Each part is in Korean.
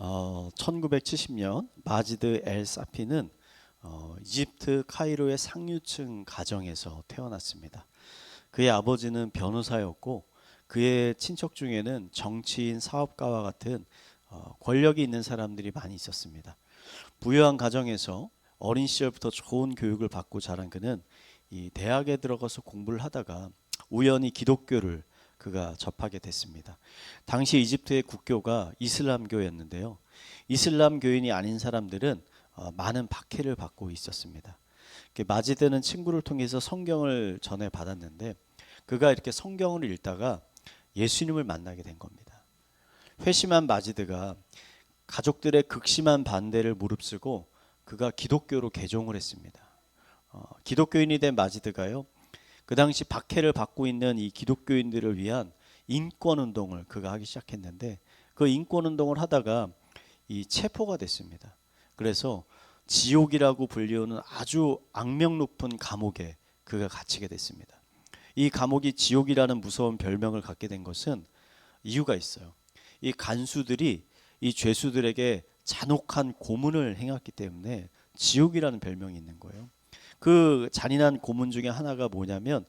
1970년 마지드 엘 사피는 이집트 카이로의 상류층 가정에서 태어났습니다. 그의 아버지는 변호사였고 그의 친척 중에는 정치인, 사업가와 같은 권력이 있는 사람들이 많이 있었습니다. 부유한 가정에서 어린 시절부터 좋은 교육을 받고 자란 그는 이 대학에 들어가서 공부를 하다가 우연히 기독교를 그가 접하게 됐습니다. 당시 이집트의 국교가 이슬람교였는데요. 이슬람 교인이 아닌 사람들은 많은 박해를 받고 있었습니다. 마지드는 친구를 통해서 성경을 전해 받았는데 그가 이렇게 성경을 읽다가 예수님을 만나게 된 겁니다. 회심한 마지드가 가족들의 극심한 반대를 무릅쓰고 그가 기독교로 개종을 했습니다. 기독교인이 된 마지드가요, 그 당시 박해를 받고 있는 이 기독교인들을 위한 인권운동을 그가 하기 시작했는데 그 인권운동을 하다가 이 체포가 됐습니다. 그래서 지옥이라고 불리우는 아주 악명 높은 감옥에 그가 갇히게 됐습니다. 이 감옥이 지옥이라는 무서운 별명을 갖게 된 것은 이유가 있어요. 이 간수들이 이 죄수들에게 잔혹한 고문을 행했기 때문에 지옥이라는 별명이 있는 거예요. 그 잔인한 고문 중에 하나가 뭐냐면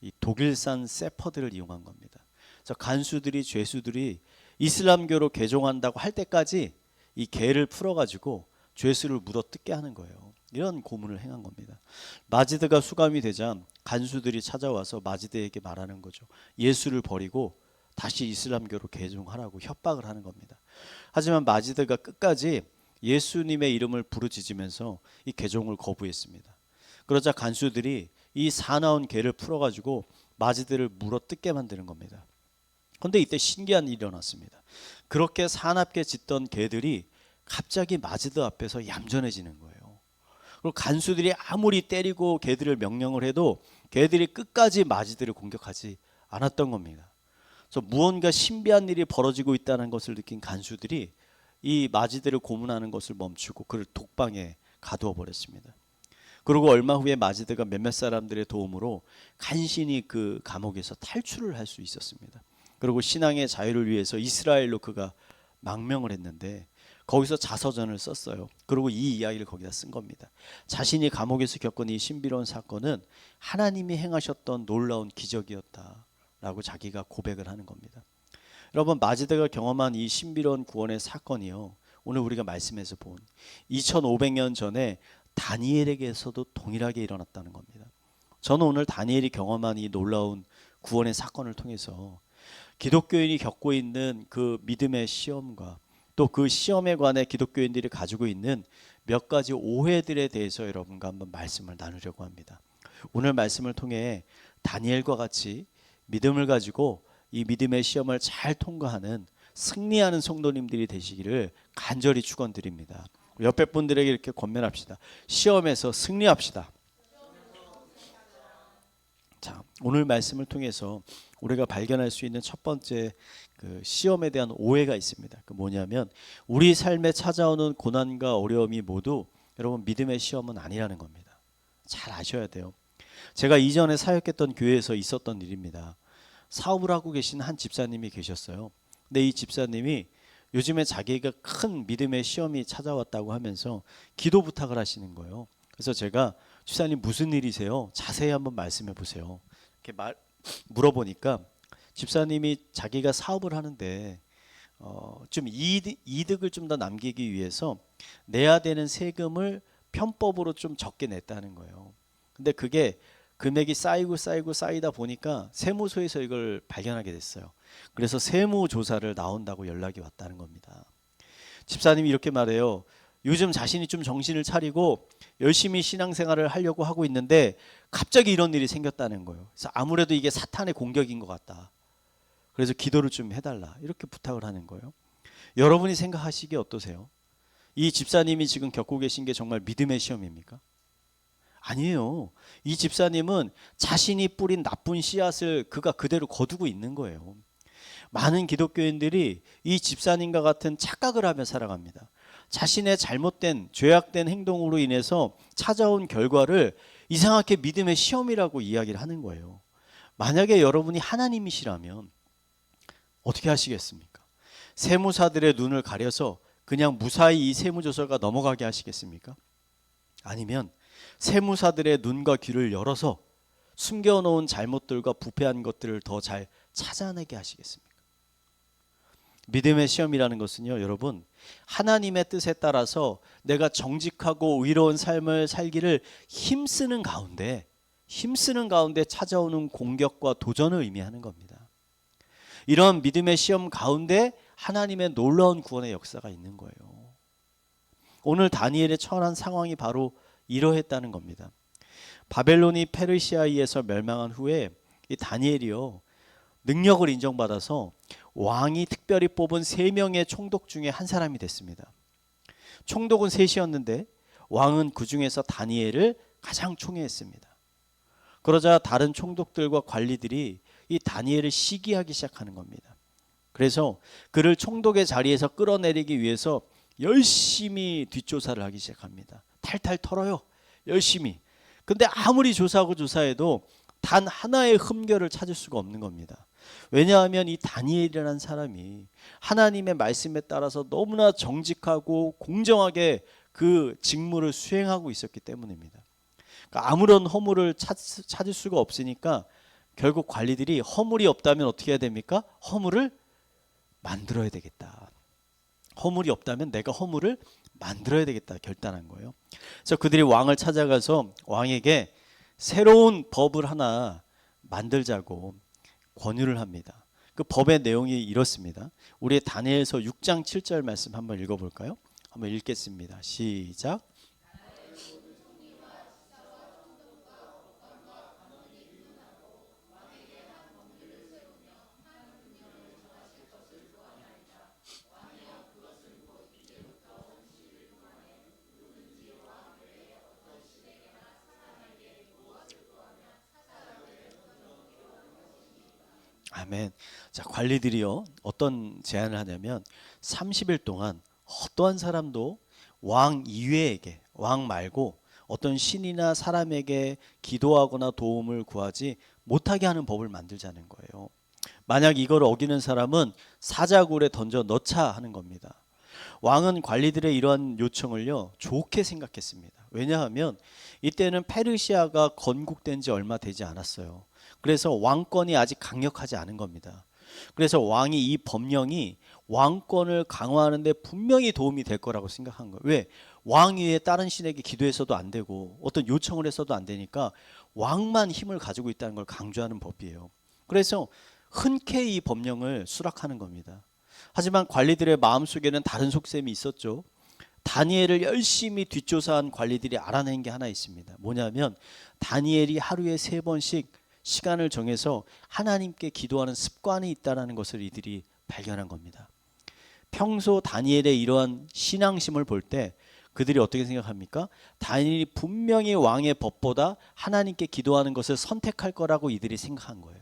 이 독일산 세퍼드를 이용한 겁니다. 그래서 간수들이, 죄수들이 이슬람교로 개종한다고 할 때까지 이 개를 풀어가지고 죄수를 물어 뜯게 하는 거예요. 이런 고문을 행한 겁니다. 마지드가 수감이 되자 간수들이 찾아와서 마지드에게 말하는 거죠. 예수를 버리고 다시 이슬람교로 개종하라고 협박을 하는 겁니다. 하지만 마지드가 끝까지 예수님의 이름을 부르짖으면서 이 개종을 거부했습니다. 그러자 간수들이 이 사나운 개를 풀어가지고 마지드를 물어 뜯게 만드는 겁니다. 그런데 이때 신기한 일이 일어났습니다. 그렇게 사납게 짖던 개들이 갑자기 마지드 앞에서 얌전해지는 거예요. 그리고 간수들이 아무리 때리고 개들을 명령을 해도 개들이 끝까지 마지드를 공격하지 않았던 겁니다. 그래서 무언가 신비한 일이 벌어지고 있다는 것을 느낀 간수들이 이 마지드를 고문하는 것을 멈추고 그를 독방에 가두어 버렸습니다. 그리고 얼마 후에 마지드가 몇몇 사람들의 도움으로 간신히 그 감옥에서 탈출을 할 수 있었습니다. 그리고 신앙의 자유를 위해서 이스라엘로 그가 망명을 했는데 거기서 자서전을 썼어요. 그리고 이 이야기를 거기다 쓴 겁니다. 자신이 감옥에서 겪은 이 신비로운 사건은 하나님이 행하셨던 놀라운 기적이었다라고 자기가 고백을 하는 겁니다. 여러분, 마지드가 경험한 이 신비로운 구원의 사건이요, 오늘 우리가 말씀에서 본 2500년 전에 다니엘에게서도 동일하게 일어났다는 겁니다. 저는 오늘 다니엘이 경험한 이 놀라운 구원의 사건을 통해서 기독교인이 겪고 있는 그 믿음의 시험과 또 그 시험에 관해 기독교인들이 가지고 있는 몇 가지 오해들에 대해서 여러분과 한번 말씀을 나누려고 합니다. 오늘 말씀을 통해 다니엘과 같이 믿음을 가지고 이 믿음의 시험을 잘 통과하는 승리하는 성도님들이 되시기를 간절히 축원드립니다. 옆에 분들에게 이렇게 권면합시다. 시험에서 승리합시다. 자, 오늘 말씀을 통해서 우리가 발견할 수 있는 첫 번째 그 시험에 대한 오해가 있습니다. 그 뭐냐면 우리 삶에 찾아오는 고난과 어려움이 모두 여러분 믿음의 시험은 아니라는 겁니다. 잘 아셔야 돼요. 제가 이전에 사역했던 교회에서 있었던 일입니다. 사업을 하고 계신 한 집사님이 계셨어요. 근데 이 집사님이 요즘에 자기가 큰 믿음의 시험이 찾아왔다고 하면서 기도 부탁을 하시는 거예요. 그래서 제가 집사님 무슨 일이세요? 자세히 한번 말씀해 보세요. 이렇게 물어보니까 집사님이 자기가 사업을 하는데 좀 이득을 좀 더 남기기 위해서 내야 되는 세금을 편법으로 좀 적게 냈다는 거예요. 근데 그게 금액이 쌓이다 보니까 세무서에서 이걸 발견하게 됐어요. 그래서 세무조사를 나온다고 연락이 왔다는 겁니다. 집사님이 이렇게 말해요. 요즘 자신이 좀 정신을 차리고 열심히 신앙생활을 하려고 하고 있는데 갑자기 이런 일이 생겼다는 거예요. 그래서 아무래도 이게 사탄의 공격인 것 같다. 그래서 기도를 좀 해달라. 이렇게 부탁을 하는 거예요. 여러분이 생각하시기에 어떠세요? 이 집사님이 지금 겪고 계신 게 정말 믿음의 시험입니까? 아니에요. 이 집사님은 자신이 뿌린 나쁜 씨앗을 그가 그대로 거두고 있는 거예요. 많은 기독교인들이 이 집사님과 같은 착각을 하며 살아갑니다. 자신의 잘못된 죄악된 행동으로 인해서 찾아온 결과를 이상하게 믿음의 시험이라고 이야기를 하는 거예요. 만약에 여러분이 하나님이시라면 어떻게 하시겠습니까? 세무사들의 눈을 가려서 그냥 무사히 이 세무조사가 넘어가게 하시겠습니까? 아니면 세무사들의 눈과 귀를 열어서 숨겨놓은 잘못들과 부패한 것들을 더 잘 찾아내게 하시겠습니까? 믿음의 시험이라는 것은요, 여러분, 하나님의 뜻에 따라서 내가 정직하고 의로운 삶을 살기를 힘쓰는 가운데 찾아오는 공격과 도전을 의미하는 겁니다. 이런 믿음의 시험 가운데 하나님의 놀라운 구원의 역사가 있는 거예요. 오늘 다니엘의 처한 상황이 바로 이러했다는 겁니다. 바벨론이 페르시아에서 멸망한 후에 이 다니엘이요, 능력을 인정받아서 왕이 특별히 뽑은 3명의 총독 중에 한 사람이 됐습니다. 총독은 셋이었는데 왕은 그 중에서 다니엘을 가장 총애했습니다. 그러자 다른 총독들과 관리들이 이 다니엘을 시기하기 시작하는 겁니다. 그래서 그를 총독의 자리에서 끌어내리기 위해서 열심히 뒷조사를 하기 시작합니다. 탈탈 털어요, 열심히. 근데 아무리 조사하고 조사해도 단 하나의 흠결을 찾을 수가 없는 겁니다. 왜냐하면 이 다니엘이라는 사람이 하나님의 말씀에 따라서 너무나 정직하고 공정하게 그 직무를 수행하고 있었기 때문입니다. 그러니까 아무런 허물을 찾을 수가 없으니까 결국 관리들이 허물이 없다면 어떻게 해야 됩니까? 허물을 만들어야 되겠다. 허물이 없다면 내가 허물을 만들어야 되겠다 결단한 거예요. 그래서 그들이 왕을 찾아가서 왕에게 새로운 법을 하나 만들자고 권유를 합니다. 그 법의 내용이 이렇습니다. 우리 다니엘서 6장 7절 말씀 한번 읽어볼까요? 한번 읽겠습니다. 시작. 아멘. 자, 관리들이요, 어떤 제안을 하냐면 30일 동안 어떠한 사람도 왕 이외에게, 왕 말고 어떤 신이나 사람에게 기도하거나 도움을 구하지 못하게 하는 법을 만들자는 거예요. 만약 이걸 어기는 사람은 사자굴에 던져 넣자 하는 겁니다. 왕은 관리들의 이러한 요청을요, 좋게 생각했습니다. 왜냐하면 이때는 페르시아가 건국된 지 얼마 되지 않았어요. 그래서 왕권이 아직 강력하지 않은 겁니다. 그래서 왕이 이 법령이 왕권을 강화하는 데 분명히 도움이 될 거라고 생각한 거예요. 왜? 왕 위에 다른 신에게 기도해서도 안 되고 어떤 요청을 해서도 안 되니까 왕만 힘을 가지고 있다는 걸 강조하는 법이에요. 그래서 흔쾌히 이 법령을 수락하는 겁니다. 하지만 관리들의 마음속에는 다른 속셈이 있었죠. 다니엘을 열심히 뒷조사한 관리들이 알아낸 게 하나 있습니다. 뭐냐면 다니엘이 하루에 3번씩 시간을 정해서 하나님께 기도하는 습관이 있다는 것을 이들이 발견한 겁니다. 평소 다니엘의 이러한 신앙심을 볼 때 그들이 어떻게 생각합니까? 다니엘이 분명히 왕의 법보다 하나님께 기도하는 것을 선택할 거라고 이들이 생각한 거예요.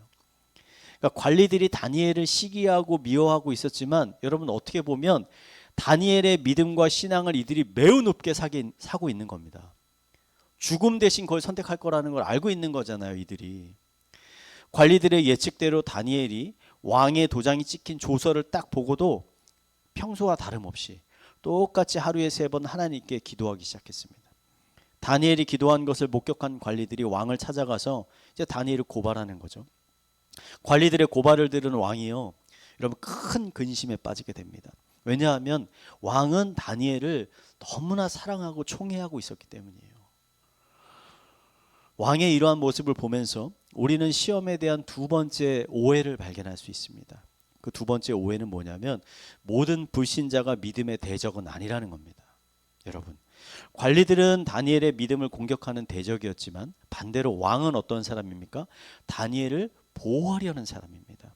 그러니까 관리들이 다니엘을 시기하고 미워하고 있었지만 여러분 어떻게 보면 다니엘의 믿음과 신앙을 이들이 매우 높게 사고 있는 겁니다. 죽음 대신 그걸 선택할 거라는 걸 알고 있는 거잖아요, 이들이. 관리들의 예측대로 다니엘이 왕의 도장이 찍힌 조서를 딱 보고도 평소와 다름없이 똑같이 하루에 3번 하나님께 기도하기 시작했습니다. 다니엘이 기도한 것을 목격한 관리들이 왕을 찾아가서 이제 다니엘을 고발하는 거죠. 관리들의 고발을 들은 왕이요, 여러분 큰 근심에 빠지게 됩니다. 왜냐하면 왕은 다니엘을 너무나 사랑하고 총애하고 있었기 때문이에요. 왕의 이러한 모습을 보면서 우리는 시험에 대한 2번째 오해를 발견할 수 있습니다. 그 2번째 오해는 뭐냐면 모든 불신자가 믿음의 대적은 아니라는 겁니다. 여러분, 관리들은 다니엘의 믿음을 공격하는 대적이었지만 반대로 왕은 어떤 사람입니까? 다니엘을 보호하려는 사람입니다.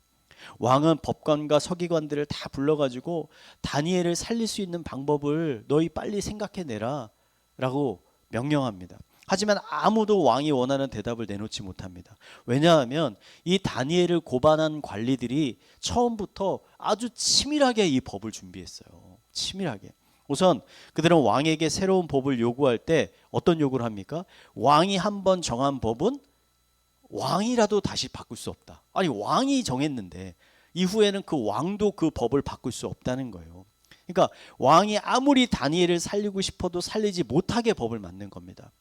왕은 법관과 서기관들을 다 불러가지고 다니엘을 살릴 수 있는 방법을 너희 빨리 생각해내라 라고 명령합니다. 하지만 아무도 왕이 원하는 대답을 내놓지 못합니다. 왜냐하면 이 다니엘을 고발한 관리들이 처음부터 아주 치밀하게 이 법을 준비했어요. 치밀하게. 우선 그들은 왕에게 새로운 법을 요구할 때 어떤 요구를 합니까? 왕이 한번 정한 법은 왕이라도 다시 바꿀 수 없다. 아니 왕이 정했는데 이후에는 그 왕도 그 법을 바꿀 수 없다는 거예요. 그러니까 왕이 아무리 다니엘을 살리고 싶어도 살리지 못하게 법을 만든 겁니다.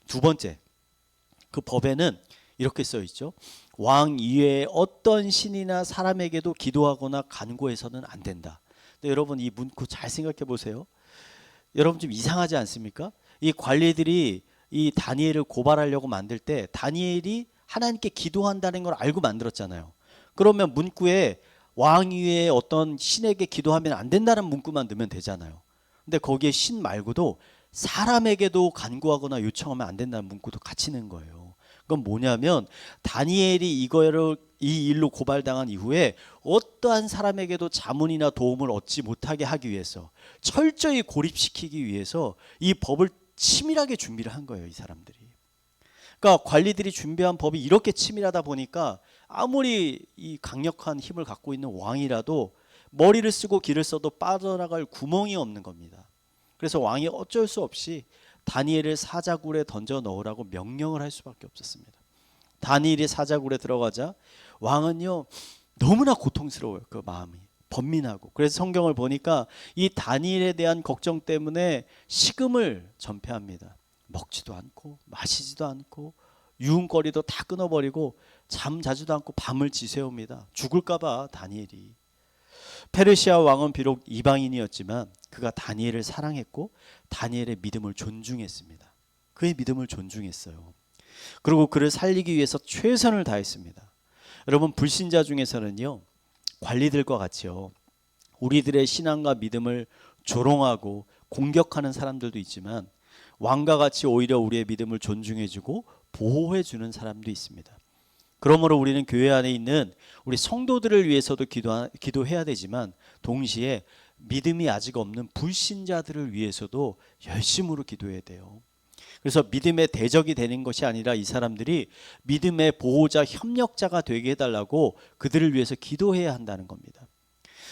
두 번째, 그 법에는 이렇게 써 있죠. 왕 이외에 어떤 신이나 사람에게도 기도하거나 간구해서는 안 된다. 근데 여러분 이 문구 잘 생각해 보세요. 여러분 좀 이상하지 않습니까? 이 관리들이 이 다니엘을 고발하려고 만들 때 다니엘이 하나님께 기도한다는 걸 알고 만들었잖아요. 그러면 문구에 왕 위에 어떤 신에게 기도하면 안 된다는 문구만 넣으면 되잖아요. 근데 거기에 신 말고도 사람에게도 간구하거나 요청하면 안 된다는 문구도 같이 넣은 거예요. 그건 뭐냐면 다니엘이 이 일로 고발당한 이후에 어떠한 사람에게도 자문이나 도움을 얻지 못하게 하기 위해서, 철저히 고립시키기 위해서 이 법을 치밀하게 준비를 한 거예요, 이 사람들이. 그러니까 관리들이 준비한 법이 이렇게 치밀하다 보니까 아무리 이 강력한 힘을 갖고 있는 왕이라도 머리를 쓰고 길을 써도 빠져나갈 구멍이 없는 겁니다. 그래서 왕이 어쩔 수 없이 다니엘을 사자굴에 던져 넣으라고 명령을 할 수밖에 없었습니다. 다니엘이 사자굴에 들어가자 왕은요 너무나 고통스러워요. 그 마음이 번민하고. 그래서 성경을 보니까 이 다니엘에 대한 걱정 때문에 식음을 전폐합니다. 먹지도 않고 마시지도 않고 유흥거리도 다 끊어버리고 잠자지도 않고 밤을 지새웁니다. 죽을까 봐 다니엘이. 페르시아 왕은 비록 이방인이었지만 그가 다니엘을 사랑했고 다니엘의 믿음을 존중했습니다. 그의 믿음을 존중했어요. 그리고 그를 살리기 위해서 최선을 다했습니다. 여러분 불신자 중에서는요 관리들과 같이요 우리들의 신앙과 믿음을 조롱하고 공격하는 사람들도 있지만 왕과 같이 오히려 우리의 믿음을 존중해주고 보호해주는 사람도 있습니다. 그러므로 우리는 교회 안에 있는 우리 성도들을 위해서도 기도해야 되지만 동시에 믿음이 아직 없는 불신자들을 위해서도 열심으로 기도해야 돼요. 그래서 믿음의 대적이 되는 것이 아니라 이 사람들이 믿음의 보호자, 협력자가 되게 해달라고 그들을 위해서 기도해야 한다는 겁니다.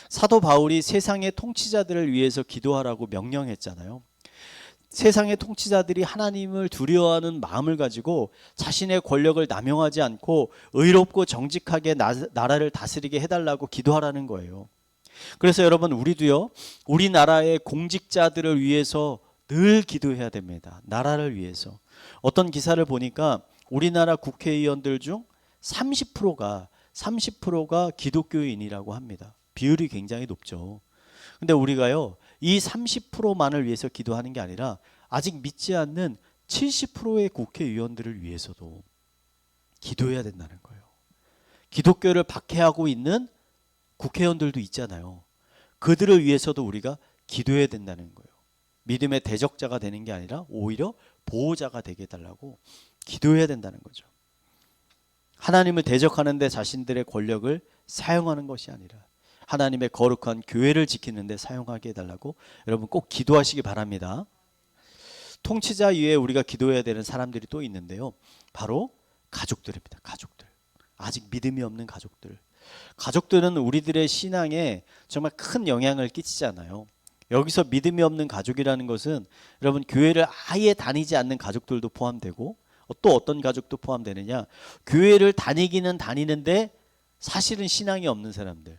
사도 바울이 세상의 통치자들을 위해서 기도하라고 명령했잖아요. 세상의 통치자들이 하나님을 두려워하는 마음을 가지고 자신의 권력을 남용하지 않고 의롭고 정직하게 나라를 다스리게 해달라고 기도하라는 거예요. 그래서 여러분 우리도요 우리나라의 공직자들을 위해서 늘 기도해야 됩니다. 나라를 위해서. 어떤 기사를 보니까 우리나라 국회의원들 중 30%가 기독교인이라고 합니다. 비율이 굉장히 높죠. 근데 우리가요 이 30%만을 위해서 기도하는 게 아니라 아직 믿지 않는 70%의 국회의원들을 위해서도 기도해야 된다는 거예요. 기독교를 박해하고 있는 국회의원들도 있잖아요. 그들을 위해서도 우리가 기도해야 된다는 거예요. 믿음의 대적자가 되는 게 아니라 오히려 보호자가 되게 해달라고 기도해야 된다는 거죠. 하나님을 대적하는 데 자신들의 권력을 사용하는 것이 아니라 하나님의 거룩한 교회를 지키는 데 사용하게 해달라고 여러분 꼭 기도하시기 바랍니다. 통치자 이외에 우리가 기도해야 되는 사람들이 또 있는데요. 바로 가족들입니다. 가족들. 아직 믿음이 없는 가족들. 가족들은 우리들의 신앙에 정말 큰 영향을 끼치잖아요. 여기서 믿음이 없는 가족이라는 것은 여러분 교회를 아예 다니지 않는 가족들도 포함되고 또 어떤 가족도 포함되느냐, 교회를 다니기는 다니는데 사실은 신앙이 없는 사람들,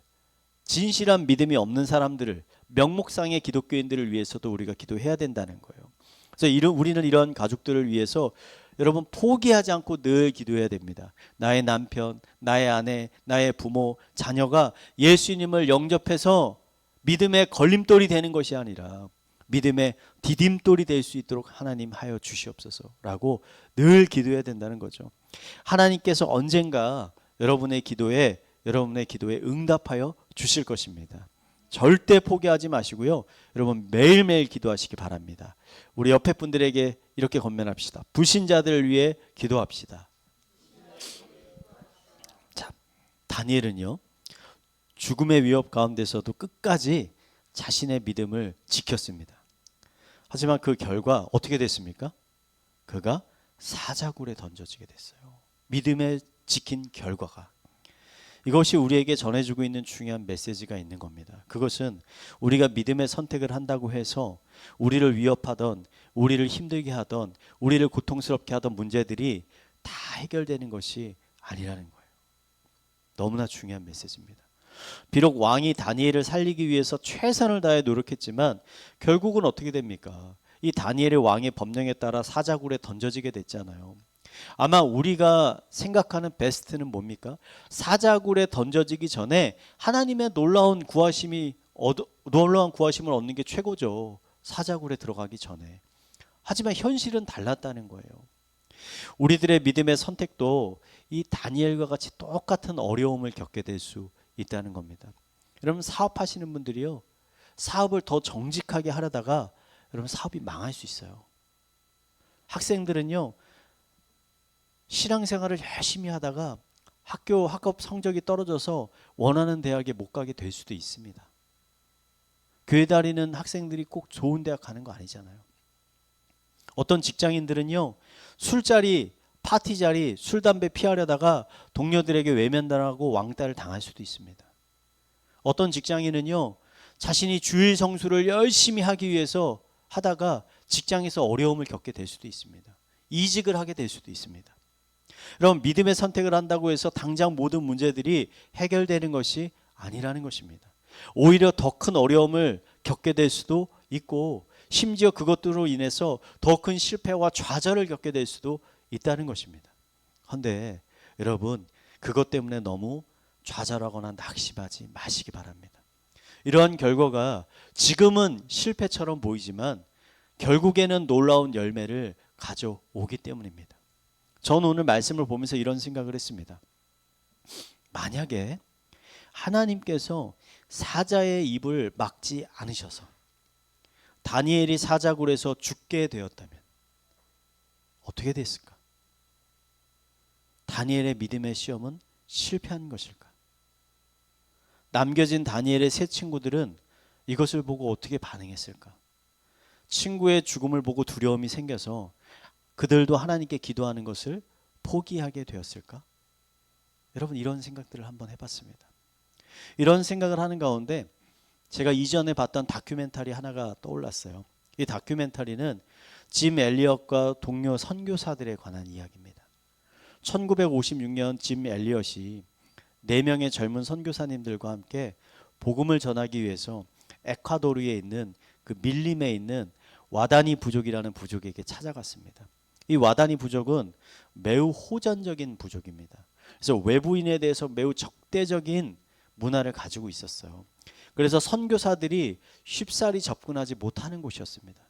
진실한 믿음이 없는 사람들을, 명목상의 기독교인들을 위해서도 우리가 기도해야 된다는 거예요. 그래서 우리는 이런 가족들을 위해서 여러분 포기하지 않고 늘 기도해야 됩니다. 나의 남편, 나의 아내, 나의 부모, 자녀가 예수님을 영접해서 믿음의 걸림돌이 되는 것이 아니라 믿음의 디딤돌이 될 수 있도록 하나님 하여 주시옵소서라고 늘 기도해야 된다는 거죠. 하나님께서 언젠가 여러분의 기도에 응답하여 주실 것입니다. 절대 포기하지 마시고요. 여러분 매일매일 기도하시기 바랍니다. 우리 옆에 분들에게 이렇게 권면합시다. 불신자들을 위해 기도합시다. 자, 다니엘은요. 죽음의 위협 가운데서도 끝까지 자신의 믿음을 지켰습니다. 하지만 그 결과 어떻게 됐습니까? 그가 사자굴에 던져지게 됐어요. 믿음에 지킨 결과가. 이것이 우리에게 전해주고 있는 중요한 메시지가 있는 겁니다. 그것은 우리가 믿음의 선택을 한다고 해서 우리를 위협하던, 우리를 힘들게 하던, 우리를 고통스럽게 하던 문제들이 다 해결되는 것이 아니라는 거예요. 너무나 중요한 메시지입니다. 비록 왕이 다니엘을 살리기 위해서 최선을 다해 노력했지만 결국은 어떻게 됩니까? 이 다니엘의 왕의 법령에 따라 사자굴에 던져지게 됐잖아요. 아마 우리가 생각하는 베스트는 뭡니까? 사자굴에 던져지기 전에 하나님의 놀라운 구하심을 얻는 게 최고죠. 사자굴에 들어가기 전에. 하지만 현실은 달랐다는 거예요. 우리들의 믿음의 선택도 이 다니엘과 같이 똑같은 어려움을 겪게 될 수 있다는 겁니다. 여러분, 사업하시는 분들이요, 사업을 더 정직하게 하려다가 여러분 사업이 망할 수 있어요. 학생들은요, 신앙생활을 열심히 하다가 학업 성적이 떨어져서 원하는 대학에 못 가게 될 수도 있습니다. 교회 다니는 학생들이 꼭 좋은 대학 가는 거 아니잖아요. 어떤 직장인들은요, 술자리, 파티자리, 술, 담배 피하려다가 동료들에게 외면당하고 왕따를 당할 수도 있습니다. 어떤 직장인은요, 자신이 주일 성수를 열심히 하기 위해서 하다가 직장에서 어려움을 겪게 될 수도 있습니다. 이직을 하게 될 수도 있습니다. 여러분, 믿음의 선택을 한다고 해서 당장 모든 문제들이 해결되는 것이 아니라는 것입니다. 오히려 더 큰 어려움을 겪게 될 수도 있고, 심지어 그것들로 인해서 더 큰 실패와 좌절을 겪게 될 수도 있다는 것입니다. 그런데 여러분, 그것 때문에 너무 좌절하거나 낙심하지 마시기 바랍니다. 이러한 결과가 지금은 실패처럼 보이지만 결국에는 놀라운 열매를 가져오기 때문입니다. 저는 오늘 말씀을 보면서 이런 생각을 했습니다. 만약에 하나님께서 사자의 입을 막지 않으셔서 다니엘이 사자굴에서 죽게 되었다면 어떻게 됐을까? 다니엘의 믿음의 시험은 실패한 것일까? 남겨진 다니엘의 세 친구들은 이것을 보고 어떻게 반응했을까? 친구의 죽음을 보고 두려움이 생겨서 그들도 하나님께 기도하는 것을 포기하게 되었을까? 여러분, 이런 생각들을 한번 해봤습니다. 이런 생각을 하는 가운데 제가 이전에 봤던 다큐멘터리 하나가 떠올랐어요. 이 다큐멘터리는 짐 엘리엇과 동료 선교사들에 관한 이야기입니다. 1956년 짐 엘리엇이 4명의 젊은 선교사님들과 함께 복음을 전하기 위해서 에콰도르에 있는 그 밀림에 있는 와다니 부족이라는 부족에게 찾아갔습니다. 이 와다니 부족은 매우 호전적인 부족입니다. 그래서 외부인에 대해서 매우 적대적인 문화를 가지고 있었어요. 그래서 선교사들이 쉽사리 접근하지 못하는 곳이었습니다.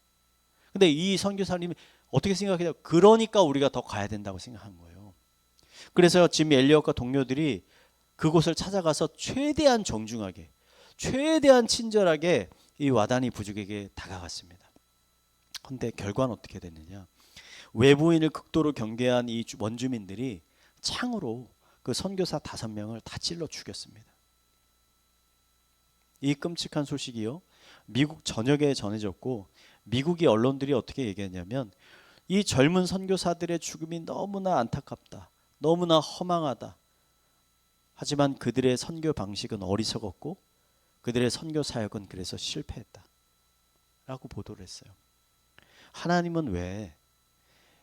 근데 이 선교사님이 어떻게 생각해요? 그러니까 우리가 더 가야 된다고 생각한 거예요. 그래서 짐 엘리엇과 동료들이 그곳을 찾아가서 최대한 정중하게, 최대한 친절하게 이 와다니 부족에게 다가갔습니다. 그런데 결과는 어떻게 됐느냐? 외부인을 극도로 경계한 이 원주민들이 창으로 그 선교사 5명을 다 찔러 죽였습니다. 이 끔찍한 소식이요, 미국 전역에 전해졌고 미국의 언론들이 어떻게 얘기했냐면 이 젊은 선교사들의 죽음이 너무나 안타깝다, 너무나 허망하다. 하지만 그들의 선교 방식은 어리석었고 그들의 선교 사역은 그래서 실패했다 라고 보도를 했어요. 하나님은 왜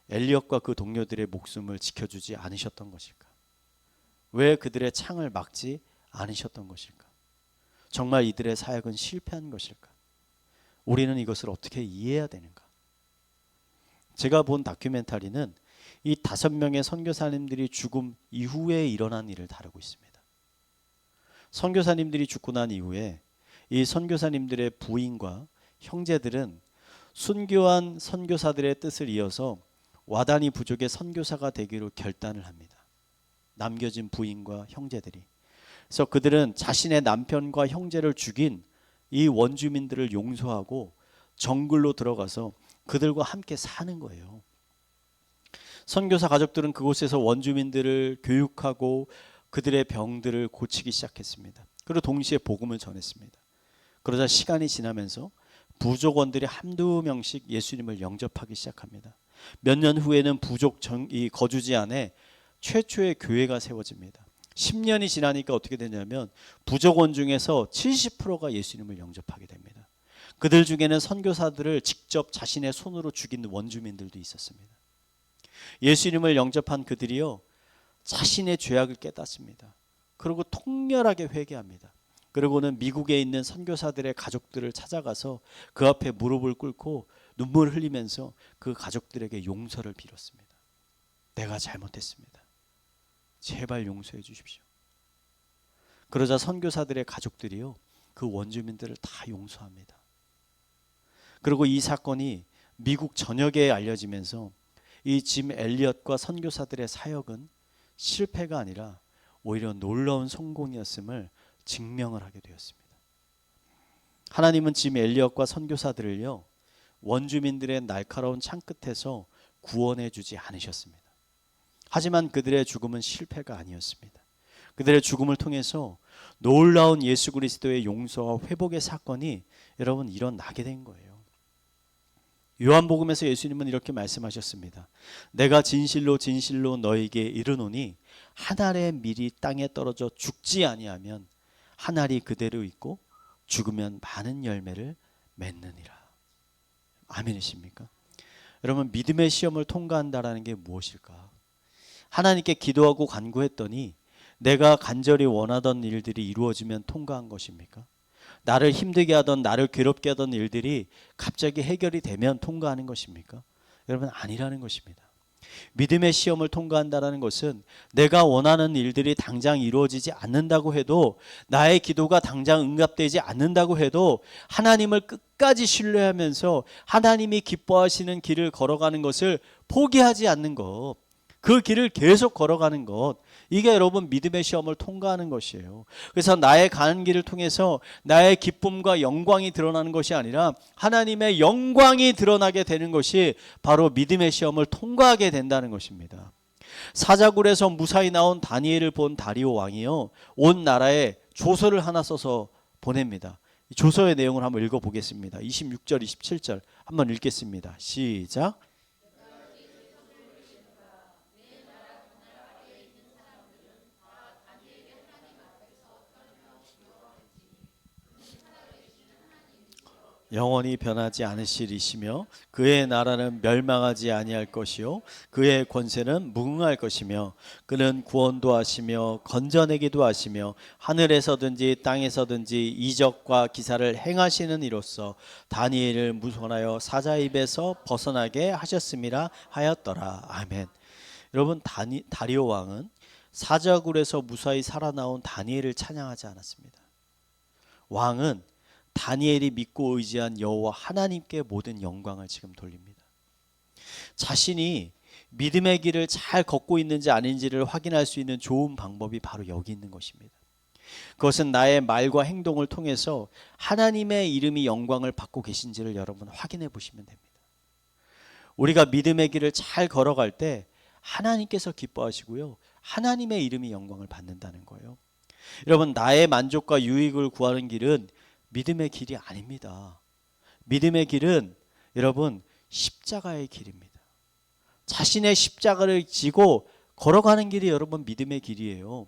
엘리엇과 그 동료들의 목숨을 지켜주지 않으셨던 것일까? 왜 그들의 창을 막지 않으셨던 것일까? 정말 이들의 사역은 실패한 것일까? 우리는 이것을 어떻게 이해해야 되는가? 제가 본 다큐멘터리는 이 5명의 선교사님들이 죽음 이후에 일어난 일을 다루고 있습니다. 선교사님들이 죽고 난 이후에 이 선교사님들의 부인과 형제들은 순교한 선교사들의 뜻을 이어서 와다니 부족의 선교사가 되기로 결단을 합니다. 남겨진 부인과 형제들이. 그래서 그들은 자신의 남편과 형제를 죽인 이 원주민들을 용서하고 정글로 들어가서 그들과 함께 사는 거예요. 선교사 가족들은 그곳에서 원주민들을 교육하고 그들의 병들을 고치기 시작했습니다. 그리고 동시에 복음을 전했습니다. 그러자 시간이 지나면서 부족원들이 한두 명씩 예수님을 영접하기 시작합니다. 몇 년 후에는 부족 이 거주지 안에 최초의 교회가 세워집니다. 10년이 지나니까 어떻게 되냐면 부족원 중에서 70%가 예수님을 영접하게 됩니다. 그들 중에는 선교사들을 직접 자신의 손으로 죽인 원주민들도 있었습니다. 예수님을 영접한 그들이요, 자신의 죄악을 깨닫습니다. 그리고 통렬하게 회개합니다. 그리고는 미국에 있는 선교사들의 가족들을 찾아가서 그 앞에 무릎을 꿇고 눈물을 흘리면서 그 가족들에게 용서를 빌었습니다. 내가 잘못했습니다. 제발 용서해 주십시오. 그러자 선교사들의 가족들이요, 그 원주민들을 다 용서합니다. 그리고 이 사건이 미국 전역에 알려지면서 이 짐 엘리엇과 선교사들의 사역은 실패가 아니라 오히려 놀라운 성공이었음을 증명을 하게 되었습니다. 하나님은 짐 엘리엇과 선교사들을요, 원주민들의 날카로운 창 끝에서 구원해 주지 않으셨습니다. 하지만 그들의 죽음은 실패가 아니었습니다. 그들의 죽음을 통해서 놀라운 예수 그리스도의 용서와 회복의 사건이 여러분 일어나게 된 거예요. 요한복음에서 예수님은 이렇게 말씀하셨습니다. 내가 진실로 진실로 너에게 이르노니 한 알의 밀이 땅에 떨어져 죽지 아니하면 한 알이 그대로 있고 죽으면 많은 열매를 맺느니라. 아멘이십니까? 여러분, 믿음의 시험을 통과한다라는 게 무엇일까? 하나님께 기도하고 간구했더니 내가 간절히 원하던 일들이 이루어지면 통과한 것입니까? 나를 힘들게 하던, 나를 괴롭게 하던 일들이 갑자기 해결이 되면 통과하는 것입니까? 여러분, 아니라는 것입니다. 믿음의 시험을 통과한다는 것은 내가 원하는 일들이 당장 이루어지지 않는다고 해도, 나의 기도가 당장 응답되지 않는다고 해도 하나님을 끝까지 신뢰하면서 하나님이 기뻐하시는 길을 걸어가는 것을 포기하지 않는 것, 그 길을 계속 걸어가는 것, 이게 여러분 믿음의 시험을 통과하는 것이에요. 그래서 나의 가는 길을 통해서 나의 기쁨과 영광이 드러나는 것이 아니라 하나님의 영광이 드러나게 되는 것이 바로 믿음의 시험을 통과하게 된다는 것입니다. 사자굴에서 무사히 나온 다니엘을 본 다리오 왕이요, 온 나라에 조서를 하나 써서 보냅니다. 조서의 내용을 한번 읽어보겠습니다. 26절 27절 한번 읽겠습니다. 시작. 영원히 변하지 않으시리시며 그의 나라는 멸망하지 아니할 것이요 그의 권세는 무궁할 것이며 그는 구원도 하시며 건져내기도 하시며 하늘에서든지 땅에서든지 이적과 기사를 행하시는 이로써 다니엘을 무선하여 사자 입에서 벗어나게 하셨음이라 하였더라. 아멘. 여러분, 다리오 왕은 사자굴에서 무사히 살아나온 다니엘을 찬양하지 않았습니다. 왕은 다니엘이 믿고 의지한 여호와 하나님께 모든 영광을 지금 돌립니다. 자신이 믿음의 길을 잘 걷고 있는지 아닌지를 확인할 수 있는 좋은 방법이 바로 여기 있는 것입니다. 그것은 나의 말과 행동을 통해서 하나님의 이름이 영광을 받고 계신지를 여러분 확인해 보시면 됩니다. 우리가 믿음의 길을 잘 걸어갈 때 하나님께서 기뻐하시고요, 하나님의 이름이 영광을 받는다는 거예요. 여러분, 나의 만족과 유익을 구하는 길은 믿음의 길이 아닙니다. 믿음의 길은 여러분 십자가의 길입니다. 자신의 십자가를 지고 걸어가는 길이 여러분 믿음의 길이에요.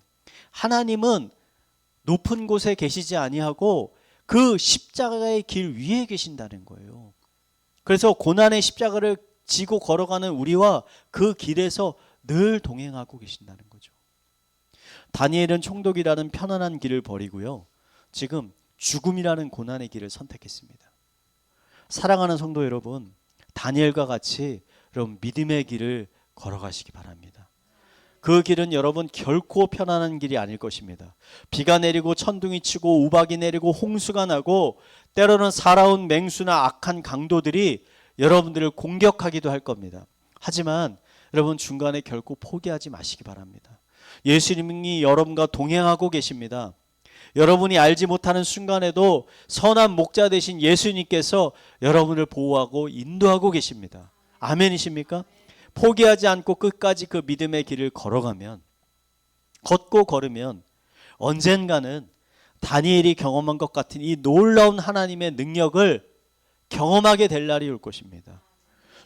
하나님은 높은 곳에 계시지 아니하고 그 십자가의 길 위에 계신다는 거예요. 그래서 고난의 십자가를 지고 걸어가는 우리와 그 길에서 늘 동행하고 계신다는 거죠. 다니엘은 총독이라는 편안한 길을 버리고요, 지금 죽음이라는 고난의 길을 선택했습니다. 사랑하는 성도 여러분, 다니엘과 같이 여러분 믿음의 길을 걸어가시기 바랍니다. 그 길은 여러분 결코 편안한 길이 아닐 것입니다. 비가 내리고 천둥이 치고 우박이 내리고 홍수가 나고 때로는 살아온 맹수나 악한 강도들이 여러분들을 공격하기도 할 겁니다. 하지만 여러분 중간에 결코 포기하지 마시기 바랍니다. 예수님이 여러분과 동행하고 계십니다. 여러분이 알지 못하는 순간에도 선한 목자 되신 예수님께서 여러분을 보호하고 인도하고 계십니다. 아멘이십니까? 포기하지 않고 끝까지 그 믿음의 길을 걸어가면, 걷고 걸으면 언젠가는 다니엘이 경험한 것 같은 이 놀라운 하나님의 능력을 경험하게 될 날이 올 것입니다.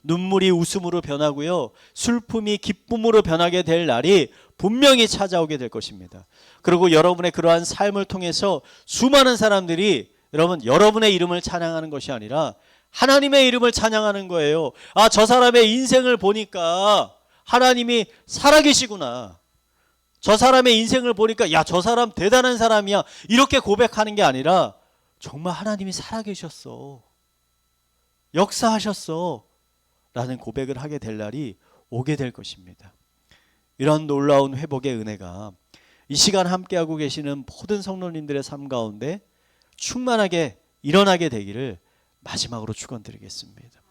눈물이 웃음으로 변하고요, 슬픔이 기쁨으로 변하게 될 날이 분명히 찾아오게 될 것입니다. 그리고 여러분의 그러한 삶을 통해서 수많은 사람들이 여러분 여러분의 이름을 찬양하는 것이 아니라 하나님의 이름을 찬양하는 거예요. 아, 저 사람의 인생을 보니까 하나님이 살아계시구나. 저 사람의 인생을 보니까 야, 저 사람 대단한 사람이야, 이렇게 고백하는 게 아니라 정말 하나님이 살아계셨어, 역사하셨어 라는 고백을 하게 될 날이 오게 될 것입니다. 이런 놀라운 회복의 은혜가 이 시간 함께하고 계시는 모든 성도님들의 삶 가운데 충만하게 일어나게 되기를 마지막으로 축원드리겠습니다.